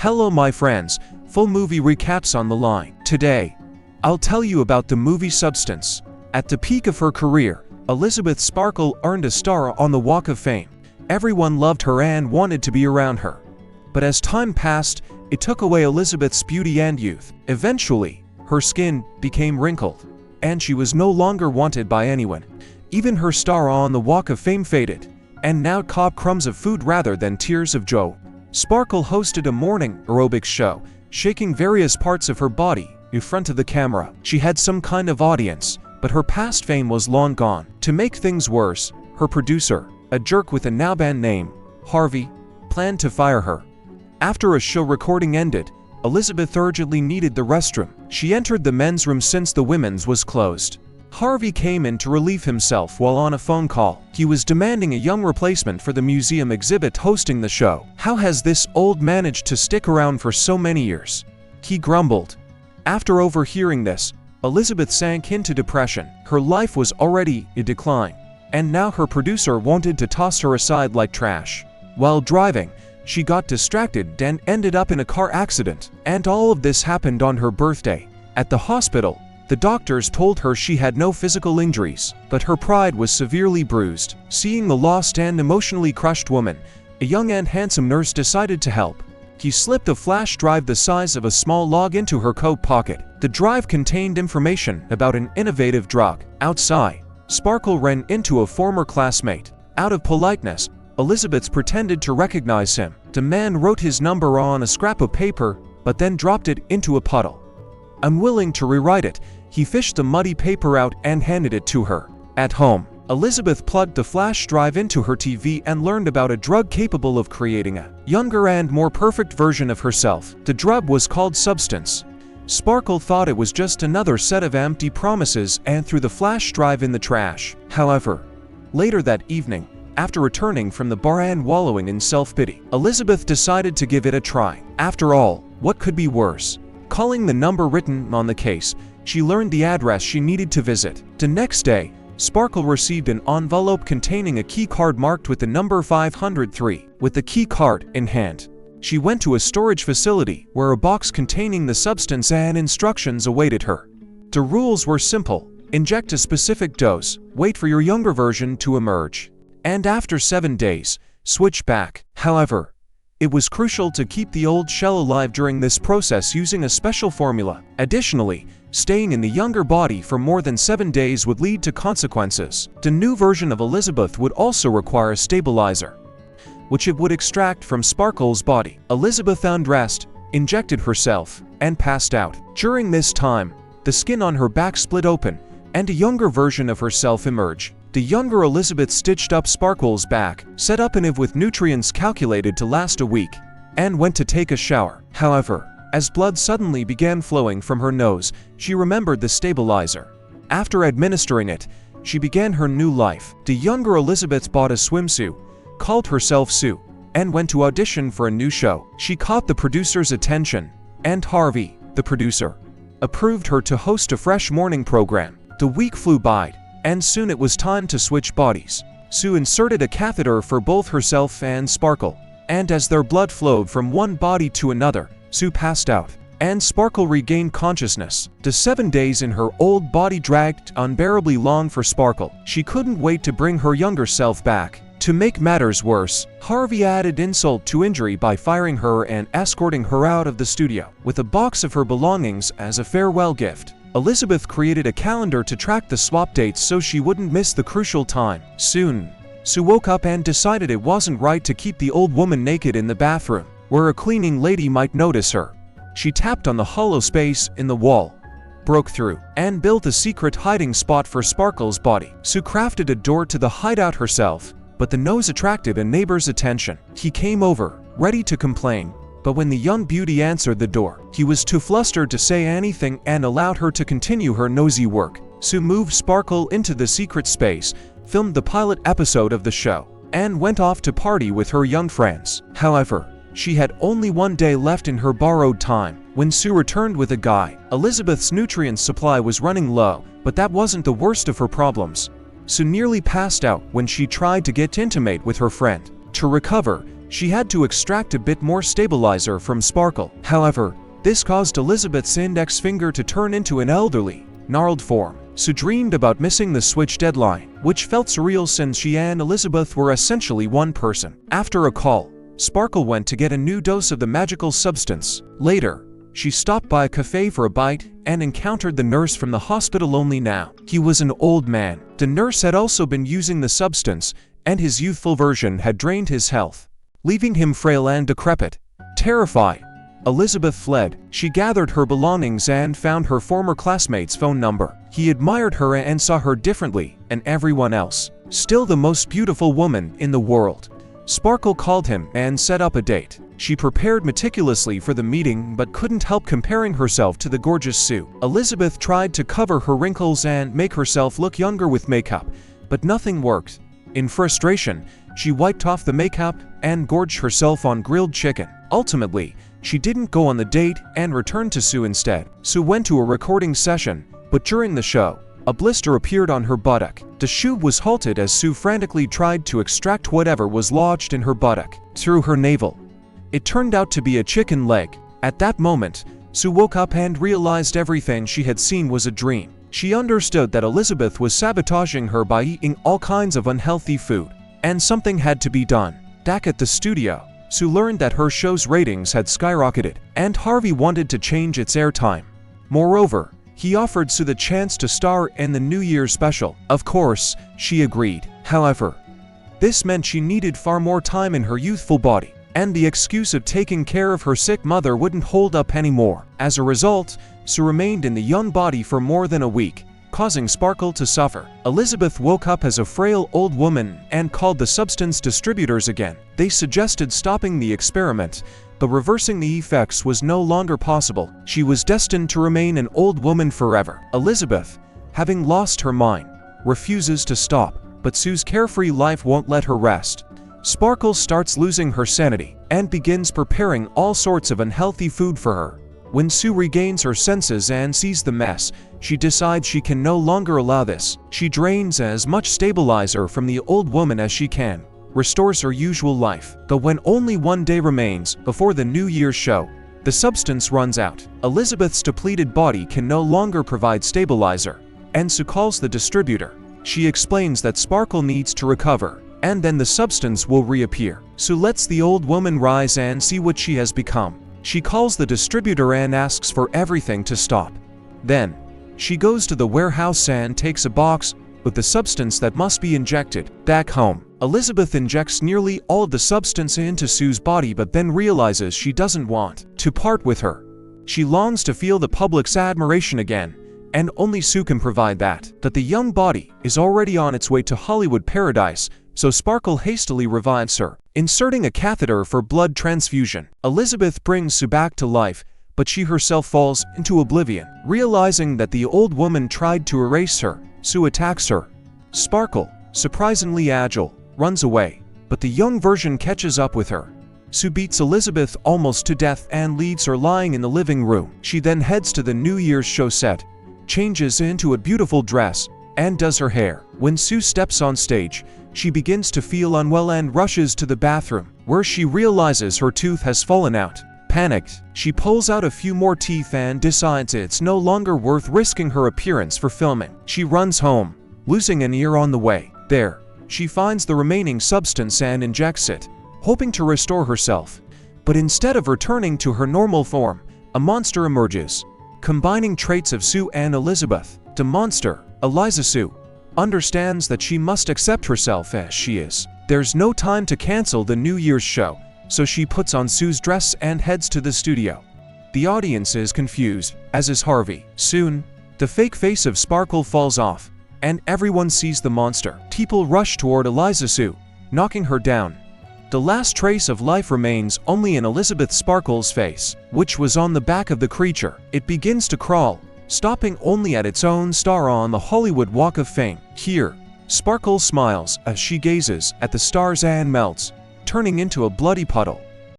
Hello my friends, full movie recaps on the line. Today, I'll tell you about the movie Substance. At the peak of her career, Elizabeth Sparkle earned a star on the Walk of Fame. Everyone loved her and wanted to be around her. But as time passed, it took away Elizabeth's beauty and youth. Eventually, her skin became wrinkled, and she was no longer wanted by anyone. Even her star on the Walk of Fame faded, and now caught crumbs of food rather than tears of joy. Sparkle hosted a morning aerobics show, shaking various parts of her body in front of the camera. She had some kind of audience, but her past fame was long gone. To make things worse, her producer, a jerk with a now-banned name, Harvey, planned to fire her. After a show recording ended, Elizabeth urgently needed the restroom. She entered the men's room since the women's was closed. Harvey came in to relieve himself while on a phone call. He was demanding a young replacement for the museum exhibit hosting the show. How has this old managed to stick around for so many years? He grumbled. After overhearing this, Elizabeth sank into depression. Her life was already in decline, and now her producer wanted to toss her aside like trash. While driving, she got distracted and ended up in a car accident. And all of this happened on her birthday. At the hospital, the doctors told her she had no physical injuries, but her pride was severely bruised. Seeing the lost and emotionally crushed woman, a young and handsome nurse decided to help. He slipped a flash drive the size of a small log into her coat pocket. The drive contained information about an innovative drug. Outside, Sparkle ran into a former classmate. Out of politeness, Elizabeth pretended to recognize him. The man wrote his number on a scrap of paper, but then dropped it into a puddle. Unwilling to rewrite it, he fished the muddy paper out and handed it to her. At home, Elizabeth plugged the flash drive into her TV and learned about a drug capable of creating a younger and more perfect version of herself. The drug was called Substance. Sparkle thought it was just another set of empty promises and threw the flash drive in the trash. However, later that evening, after returning from the bar and wallowing in self-pity, Elizabeth decided to give it a try. After all, what could be worse? Calling the number written on the case, she learned the address she needed to visit. The next day, Sparkle received an envelope containing a key card marked with the number 503. With the key card in hand, she went to a storage facility where a box containing the substance and instructions awaited her. The rules were simple: inject a specific dose, wait for your younger version to emerge, and after 7 days, switch back. However, it was crucial to keep the old shell alive during this process using a special formula. Additionally, staying in the younger body for more than 7 days would lead to consequences. The new version of Elizabeth would also require a stabilizer, which it would extract from Sparkle's body. Elizabeth undressed, injected herself, and passed out. During this time, the skin on her back split open, and a younger version of herself emerged. The younger Elizabeth stitched up Sparkle's back, set up an IV with nutrients calculated to last a week, and went to take a shower. However, as blood suddenly began flowing from her nose, she remembered the stabilizer. After administering it, she began her new life. The younger Elizabeth bought a swimsuit, called herself Sue, and went to audition for a new show. She caught the producer's attention, and Harvey, the producer, approved her to host a fresh morning program. The week flew by, and soon it was time to switch bodies. Sue inserted a catheter for both herself and Sparkle, and as their blood flowed from one body to another, Sue passed out, and Sparkle regained consciousness. The 7 days in her old body dragged unbearably long for Sparkle. She couldn't wait to bring her younger self back. To make matters worse, Harvey added insult to injury by firing her and escorting her out of the studio with a box of her belongings as a farewell gift. Elizabeth created a calendar to track the swap dates so she wouldn't miss the crucial time. Soon, Sue woke up and decided it wasn't right to keep the old woman naked in the bathroom, where a cleaning lady might notice her. She tapped on the hollow space in the wall, broke through, and built a secret hiding spot for Sparkle's body. Sue crafted a door to the hideout herself, but the nose attracted a neighbor's attention. He came over, ready to complain, but when the young beauty answered the door, he was too flustered to say anything and allowed her to continue her nosy work. Sue moved Sparkle into the secret space, filmed the pilot episode of the show, and went off to party with her young friends. However, she had only 1 day left in her borrowed time. When Sue returned with a guy, Elizabeth's nutrient supply was running low, but that wasn't the worst of her problems. Sue nearly passed out when she tried to get intimate with her friend. To recover, She had to extract a bit more stabilizer from Sparkle. However, this caused Elizabeth's index finger to turn into an elderly, gnarled form. Sue dreamed about missing the switch deadline, which felt surreal since she and Elizabeth were essentially one person. After a call, Sparkle went to get a new dose of the magical substance. Later, she stopped by a cafe for a bite and encountered the nurse from the hospital. Only now, he was an old man. The nurse had also been using the substance, and his youthful version had drained his health, leaving him frail and decrepit. Terrified, Elizabeth fled. She gathered her belongings and found her former classmate's phone number. He admired her and saw her differently than everyone else. Still the most beautiful woman in the world. Sparkle called him and set up a date. She prepared meticulously for the meeting but couldn't help comparing herself to the gorgeous Sue. Elizabeth tried to cover her wrinkles and make herself look younger with makeup, but nothing worked. In frustration, she wiped off the makeup and gorged herself on grilled chicken. Ultimately, she didn't go on the date and returned to Sue instead. Sue went to a recording session, but during the show, a blister appeared on her buttock. The shoot was halted as Sue frantically tried to extract whatever was lodged in her buttock through her navel. It turned out to be a chicken leg. At that moment, Sue woke up and realized everything she had seen was a dream. She understood that Elizabeth was sabotaging her by eating all kinds of unhealthy food, and something had to be done. Back at the studio, Sue learned that her show's ratings had skyrocketed, and Harvey wanted to change its airtime. Moreover, he offered Sue the chance to star in the New Year's special. Of course, she agreed. However, this meant she needed far more time in her youthful body, and the excuse of taking care of her sick mother wouldn't hold up anymore. As a result, Sue remained in the young body for more than a week, causing Sparkle to suffer. Elizabeth woke up as a frail old woman and called the substance distributors again. They suggested stopping the experiment, but reversing the effects was no longer possible. She was destined to remain an old woman forever. Elizabeth, having lost her mind, refuses to stop, but Sue's carefree life won't let her rest. Sparkle starts losing her sanity and begins preparing all sorts of unhealthy food for her. When Sue regains her senses and sees the mess, she decides she can no longer allow this. She drains as much stabilizer from the old woman as she can, restores her usual life. But when only one day remains before the New Year's show, the substance runs out. Elizabeth's depleted body can no longer provide stabilizer, and Sue calls the distributor. She explains that Sparkle needs to recover, and then the substance will reappear. Sue lets the old woman rise and see what she has become. She calls the distributor and asks for everything to stop. Then, she goes to the warehouse and takes a box with the substance that must be injected. Back home, Elizabeth injects nearly all of the substance into Sue's body but then realizes she doesn't want to part with her. She longs to feel the public's admiration again, and only Sue can provide that. But the young body is already on its way to Hollywood paradise, so Sparkle hastily revives her, inserting a catheter for blood transfusion. Elizabeth brings Sue back to life, but she herself falls into oblivion. Realizing that the old woman tried to erase her, Sue attacks her. Sparkle, surprisingly agile, runs away, but the young version catches up with her. Sue beats Elizabeth almost to death and leaves her lying in the living room. She then heads to the New Year's show set, changes into a beautiful dress, and does her hair. When Sue steps on stage, she begins to feel unwell and rushes to the bathroom, where she realizes her tooth has fallen out. Panicked, she pulls out a few more teeth and decides it's no longer worth risking her appearance for filming. She runs home, losing an ear on the way. There, she finds the remaining substance and injects it, hoping to restore herself. But instead of returning to her normal form, a monster emerges, combining traits of Sue and Elizabeth. The monster, Eliza Sue, understands that she must accept herself as she is. There's no time to cancel the New Year's show, so she puts on Sue's dress and heads to the studio. The audience is confused, as is Harvey. Soon, the fake face of Sparkle falls off, and everyone sees the monster. People rush toward Eliza Sue, knocking her down. The last trace of life remains only in Elizabeth Sparkle's face, which was on the back of the creature. It begins to crawl, stopping only at its own star on the Hollywood Walk of Fame. Here, Sparkle smiles as she gazes at the stars and melts, turning into a bloody puddle.